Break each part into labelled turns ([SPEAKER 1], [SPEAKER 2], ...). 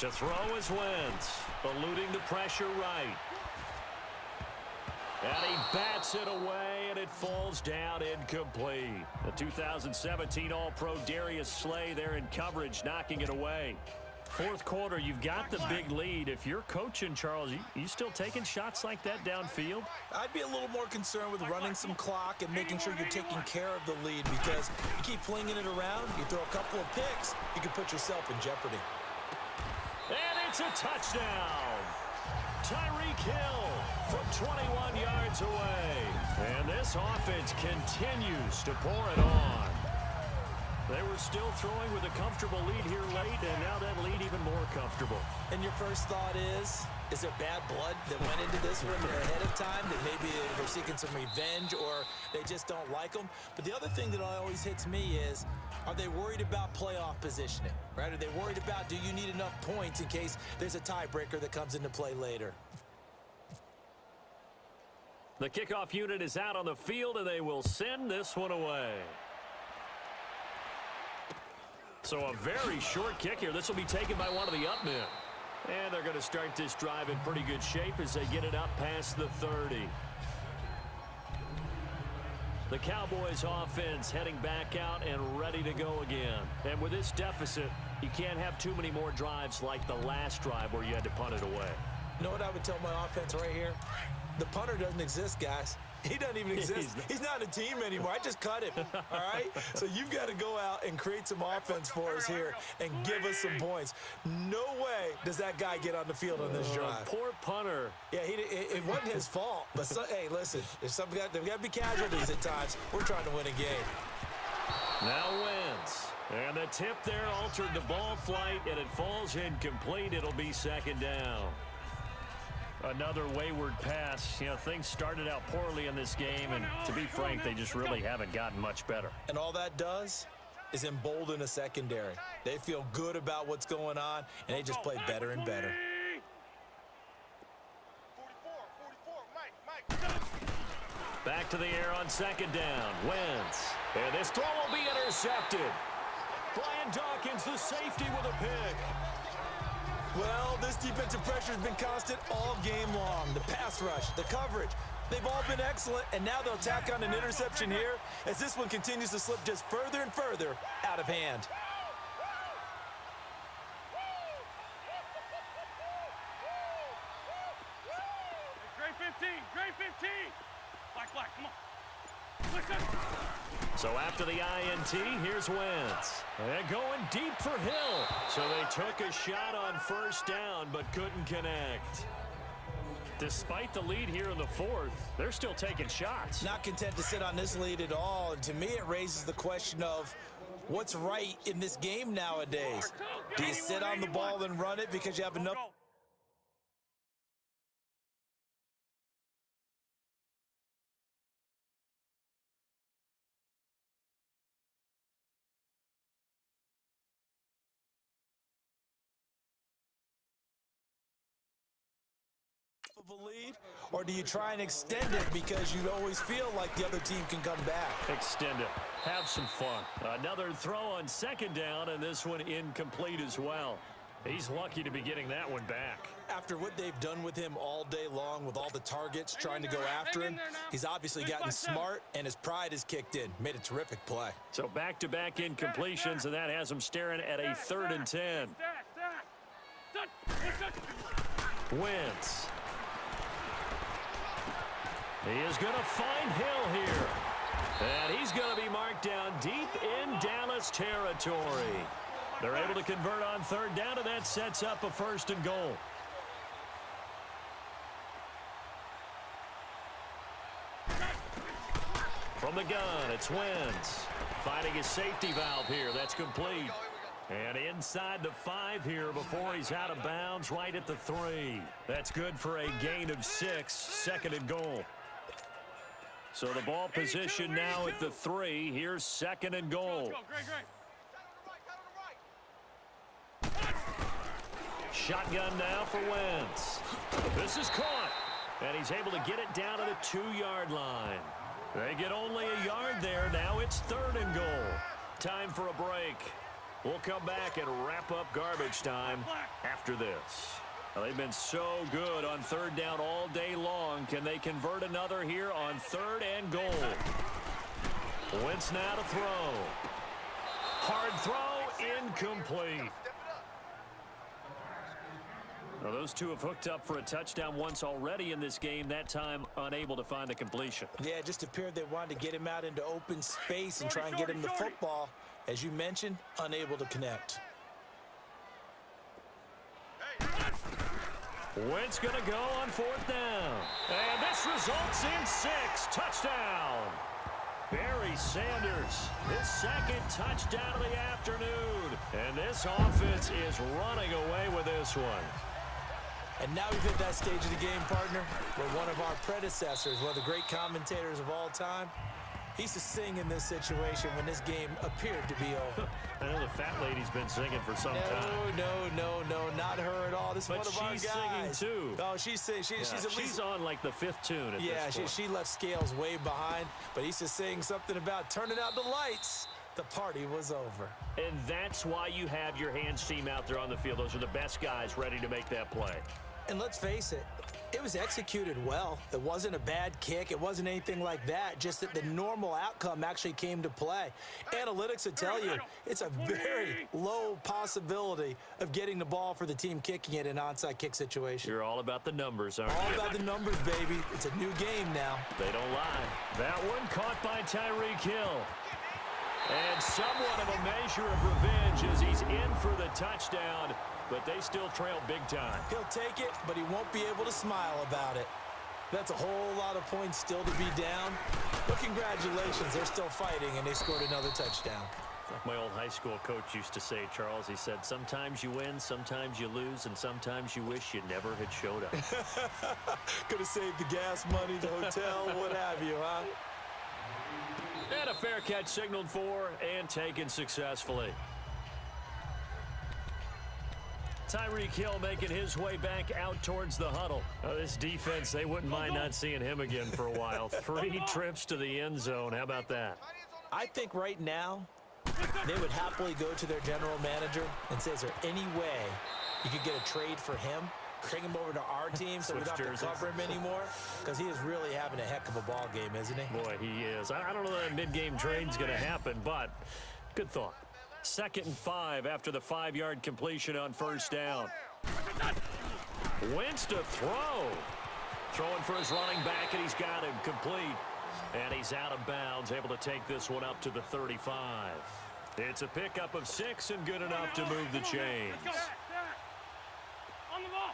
[SPEAKER 1] To throw is Wentz, eluding the pressure right. And he bats it away, and it falls down incomplete. The 2017 All-Pro Darius Slay there in coverage, knocking it away. Fourth quarter, you've got the big lead. If you're coaching, Charles, you still taking shots like that downfield?
[SPEAKER 2] I'd be a little more concerned with running some clock and making sure you're taking care of the lead, because you keep flinging it around, you throw a couple of picks, you can put yourself in jeopardy.
[SPEAKER 1] And it's a touchdown. Tyreek Hill from 21 yards away. And this offense continues to pour it on. They were still throwing with a comfortable lead here late, and now that lead even more comfortable.
[SPEAKER 2] And your first thought is there bad blood that went into this one ahead of time, that maybe they're seeking some revenge or they just don't like them? But the other thing that always hits me is, are they worried about playoff positioning, right? Are they worried about, do you need enough points in case there's a tiebreaker that comes into play later?
[SPEAKER 1] The kickoff unit is out on the field, and they will send this one away. So a very short kick here. This will be taken by one of the up men. And they're going to start this drive in pretty good shape as they get it up past the 30. The Cowboys offense heading back out and ready to go again. And with this deficit, you can't have too many more drives like the last drive where you had to punt it away.
[SPEAKER 2] You know what I would tell my offense right here? The punter doesn't exist, guys. He doesn't even exist. He's not a team anymore. I just cut him, all right? So you've got to go out and create some offense for us here and give us some points. No way does that guy get on the field on this drive.
[SPEAKER 1] Poor punter.
[SPEAKER 2] Yeah, it wasn't his fault. But, hey, listen, there's got to be casualties at times. We're trying to win a game.
[SPEAKER 1] Now Wentz. And the tip there altered the ball flight, and it falls incomplete. It'll be second down. Another wayward pass. You know, things started out poorly in this game, and to be frank, they just really haven't gotten much better.
[SPEAKER 2] And all that does is embolden a secondary. They feel good about what's going on, and they just play better and better.
[SPEAKER 1] Back to the air on second down. Wentz. And this throw will be intercepted. Brian Dawkins, the safety, with a pick.
[SPEAKER 2] Well, this defensive pressure has been constant all game long. The pass rush, the coverage, they've all been excellent, and now they'll tack on an interception here as this one continues to slip just further and further out of hand.
[SPEAKER 3] Grade 15, grade 15. Black, come on. Listen.
[SPEAKER 1] So after the INT, here's Wentz. They're going deep for Hill. So they took a shot on first down, but couldn't connect. Despite the lead here in the fourth, they're still taking shots.
[SPEAKER 2] Not content to sit on this lead at all. And to me, it raises the question of what's right in this game nowadays. Do you sit on the ball and run it because you have enough? Of a lead, or do you try and extend it because you always feel like the other team can come back?
[SPEAKER 1] Extend it. Have some fun. Another throw on second down, and this one incomplete as well. He's lucky to be getting that one back.
[SPEAKER 2] After what they've done with him all day long, with all the targets trying to go after him, he's obviously gotten smart, and his pride has kicked in. Made a terrific play.
[SPEAKER 1] So back-to-back incompletions, and that has him staring at a 3rd and 10. Wentz. He is going to find Hill here. And he's going to be marked down deep in Dallas territory. They're able to convert on 3rd down, and that sets up a 1st and goal. From the gun, it's Wentz. Finding his safety valve here. That's complete. And inside the 5 here before he's out of bounds, right at the 3. That's good for a gain of 6, 2nd and goal. So the ball position now at the 3. Here's 2nd and goal. Shotgun now for Wentz. This is caught. And he's able to get it down to the 2-yard line. They get only a yard there. Now it's 3rd and goal. Time for a break. We'll come back and wrap up garbage time after this. Well, they've been so good on third down all day long. Can they convert another here on 3rd and goal? Wentz now to throw. Hard throw, incomplete. Well, those two have hooked up for a touchdown once already in this game, that time unable to find the completion.
[SPEAKER 2] Yeah, it just appeared they wanted to get him out into open space and try and get him the football. As you mentioned, unable to connect.
[SPEAKER 1] Wentz going to go on 4th down. And this results in 6. Touchdown. Barry Sanders, his 2nd touchdown of the afternoon. And this offense is running away with this one.
[SPEAKER 2] And now we've hit that stage of the game, partner, where one of our predecessors, one of the great commentators of all time, he used to sing in this situation when this game appeared to be over.
[SPEAKER 1] I know the fat lady's been singing for some time.
[SPEAKER 2] No, not her at all. This is one of our guys.
[SPEAKER 1] But she's singing, too.
[SPEAKER 2] Oh, she's singing. She's
[SPEAKER 1] on, like, the 5th tune at this point.
[SPEAKER 2] She left Scales way behind, but he used to sing something about turning out the lights. The party was over.
[SPEAKER 1] And that's why you have your hands team out there on the field. Those are the best guys ready to make that play.
[SPEAKER 2] And let's face it, it was executed well. It wasn't a bad kick. It wasn't anything like that. Just that the normal outcome actually came to play. Analytics would tell you it's a very low possibility of getting the ball for the team kicking it in an onside kick situation.
[SPEAKER 1] You're all about the numbers, aren't you?
[SPEAKER 2] All about the numbers, baby. It's a new game now.
[SPEAKER 1] They don't lie. That one caught by Tyreek Hill. And somewhat of a measure of revenge as he's in for the touchdown. But they still trail big time.
[SPEAKER 2] He'll take it, but he won't be able to smile about it. That's a whole lot of points still to be down. But congratulations, they're still fighting, and they scored another touchdown.
[SPEAKER 1] Like my old high school coach used to say, Charles, he said, sometimes you win, sometimes you lose, and sometimes you wish you never had showed up.
[SPEAKER 2] Could have saved the gas money, the hotel, what have you, huh?
[SPEAKER 1] And a fair catch signaled for and taken successfully. Tyreek Hill making his way back out towards the huddle. This defense, they wouldn't mind not seeing him again for a while. 3 trips to the end zone. How about that?
[SPEAKER 2] I think right now they would happily go to their general manager and say, is there any way you could get a trade for him? Bring him over to our team so we don't have to cover him anymore? Because he is really having a heck of a ball game, isn't he?
[SPEAKER 1] Boy, he is. I don't know that mid-game trade's going to happen, but good thought. 2nd and 5 after the 5-yard completion on 1st down. Wentz to throw. Throwing for his running back, and he's got him complete. And he's out of bounds, able to take this one up to the 35. It's a pickup of 6 and good enough to move the chains.
[SPEAKER 3] On the ball.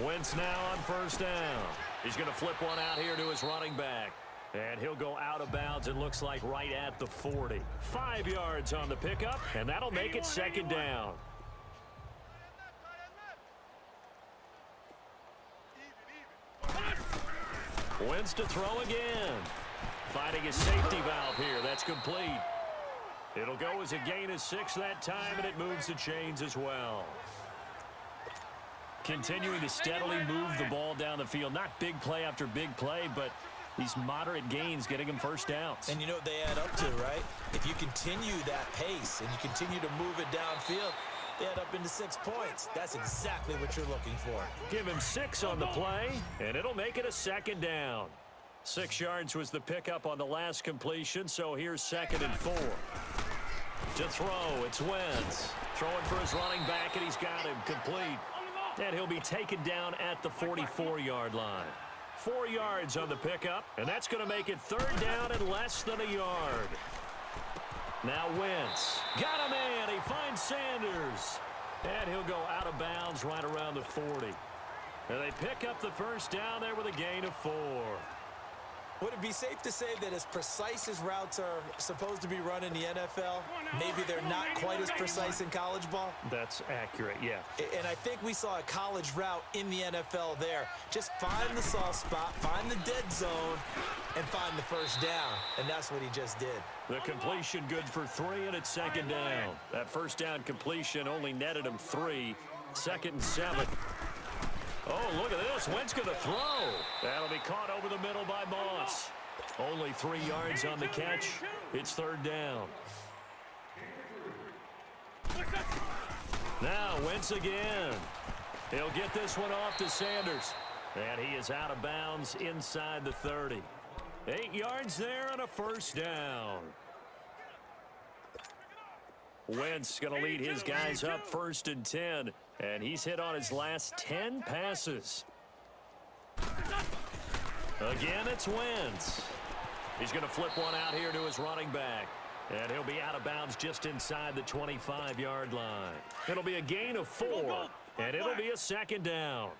[SPEAKER 1] Wentz now on 1st down. He's going to flip one out here to his running back. And he'll go out of bounds, it looks like right at the 40. 5 yards on the pickup, and that'll make it 2nd down. Wentz to throw again. Finding his safety valve here. That's complete. It'll go as a gain of 6 that time, and it moves the chains as well. Continuing to steadily move the ball down the field. Not big play after big play, but these moderate gains getting him 1st downs.
[SPEAKER 2] And you know what they add up to, right? If you continue that pace and you continue to move it downfield, they add up into 6 points. That's exactly what you're looking for.
[SPEAKER 1] Give him 6 on the play, and it'll make it a 2nd down. 6 yards was the pickup on the last completion, so here's 2nd and 4. To throw, it's Wentz. Throwing for his running back, and he's got him complete. And he'll be taken down at the 44-yard line. 4 yards on the pickup, and that's going to make it 3rd down and less than a yard. Now Wentz. Got him in. He finds Sanders. And he'll go out of bounds right around the 40. And they pick up the 1st down there with a gain of 4.
[SPEAKER 2] Would it be safe to say that as precise as routes are supposed to be run in the NFL, maybe they're not quite as precise in college ball?
[SPEAKER 1] That's accurate, yeah.
[SPEAKER 2] And I think we saw a college route in the NFL there. Just find the soft spot, find the dead zone, and find the 1st down. And that's what he just did.
[SPEAKER 1] The completion good for 3, and it's 2nd down. That 1st down completion only netted him 3. 2nd and 7. Oh, look at this. Wentz going to throw. That'll be caught over the middle by Moss. Only 3 yards on the catch. It's third down. Now Wentz again. He'll get this one off to Sanders. And he is out of bounds inside the 30. 8 yards there and a first down. Wentz going to lead his guys up 1st and 10. And he's hit on his last 10 passes. Again, it's Wentz. He's going to flip one out here to his running back. And he'll be out of bounds just inside the 25-yard line. It'll be a gain of 4. And it'll be a second down.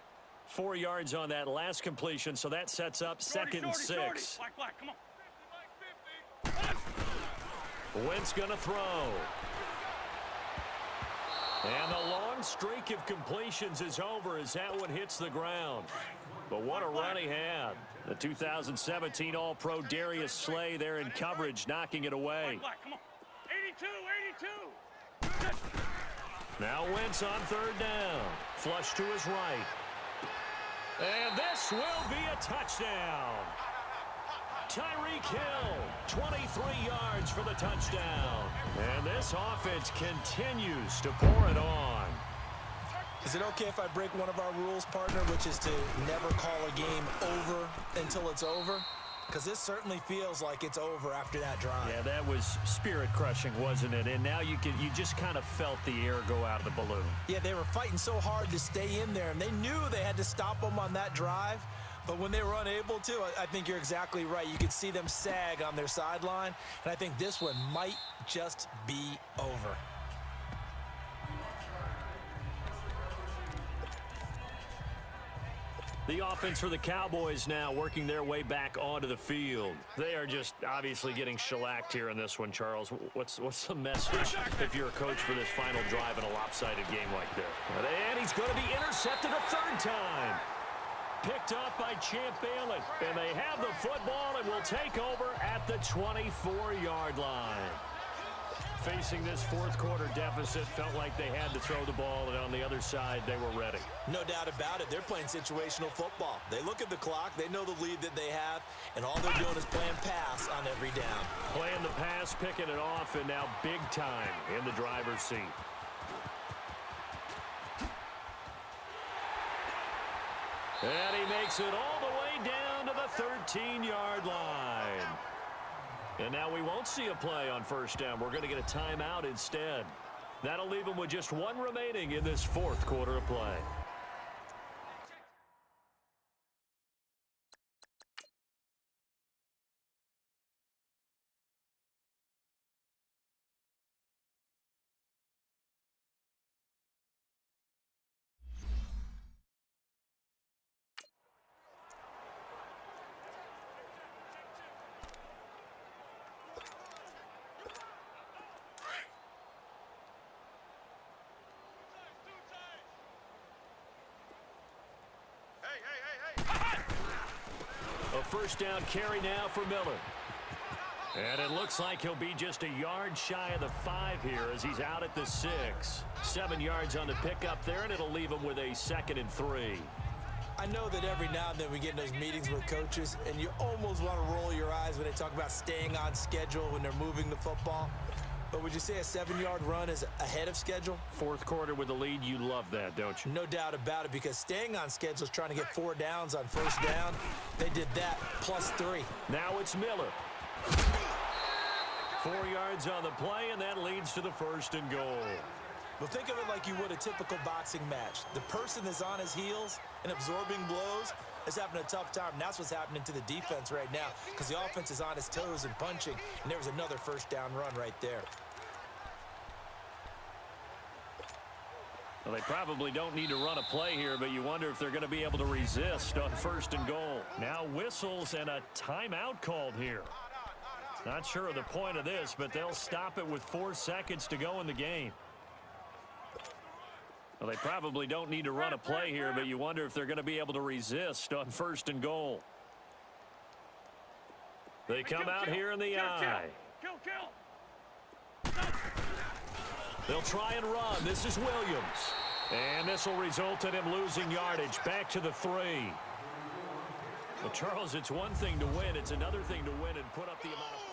[SPEAKER 1] 4 yards on that last completion, so that sets up 2nd and 6.
[SPEAKER 3] Come on.
[SPEAKER 1] Wentz going to throw. And the long streak of completions is over as that one hits the ground. But what a run he had. The 2017 All-Pro Darius Slay there in coverage, knocking it away.
[SPEAKER 3] Come on. 82.
[SPEAKER 1] Now Wentz on third down. Flush to his right. And this will be a touchdown. Tyreek Hill, 23 yards for the touchdown. And this offense continues to pour it on.
[SPEAKER 2] Is it okay if I break one of our rules, partner, which is to never call a game over until it's over? Because this certainly feels like it's over after that drive.
[SPEAKER 1] Yeah, that was spirit-crushing, wasn't it? And now you just kind of felt the air go out of the balloon.
[SPEAKER 2] Yeah, they were fighting so hard to stay in there, and they knew they had to stop them on that drive. But when they were unable to, I think you're exactly right. You could see them sag on their sideline, and I think this one might just be over.
[SPEAKER 1] The offense for the Cowboys now working their way back onto the field. They are just obviously getting shellacked here in this one, Charles. What's the message if you're a coach for this final drive in a lopsided game like this? And he's going to be intercepted a third time. Picked up by Champ Bailey. And they have the football and will take over at the 24-yard line. Facing this fourth quarter deficit, felt like they had to throw the ball, and on the other side, they were ready.
[SPEAKER 2] No doubt about it. They're playing situational football. They look at the clock, they know the lead that they have, and all they're doing is playing pass on every down.
[SPEAKER 1] Playing the pass, picking it off, and now big time in the driver's seat. And he makes it all the way down to the 13-yard line. And now we won't see a play on first down. We're going to get a timeout instead. That'll leave them with just one remaining in this fourth quarter of play. A first down carry now for Miller. And it looks like he'll be just a yard shy of the 5 here as he's out at the 6. 7 yards on the pickup there, and it'll leave him with a 2nd and 3.
[SPEAKER 2] I know that every now and then we get in those meetings with coaches, and you almost want to roll your eyes when they talk about staying on schedule when they're moving the football. But would you say a 7-yard run is ahead of schedule?
[SPEAKER 1] Fourth quarter with the lead, you love that, don't you?
[SPEAKER 2] No doubt about it, because staying on schedule is trying to get 4 downs on first down. They did that plus 3.
[SPEAKER 1] Now it's Miller. 4 yards on the play, and that leads to the 1st and goal.
[SPEAKER 2] Well, think of it like you would a typical boxing match. The person is on his heels and absorbing blows is having a tough time. And that's what's happening to the defense right now, because the offense is on his toes and punching, and there was another first down run right there.
[SPEAKER 1] Well, they probably don't need to run a play here, but you wonder if they're going to be able to resist on 1st and goal. Now whistles and a timeout called here. Not sure of the point of this, but they'll stop it with 4 seconds to go in the game. Well, they probably don't need to run a play here, but you wonder if they're going to be able to resist on 1st and goal. They come out here in the eye. They'll try and run. This is Williams. And this will result in him losing yardage back to the 3. Well, Charles, it's one thing to win. It's another thing to win and put up the amount of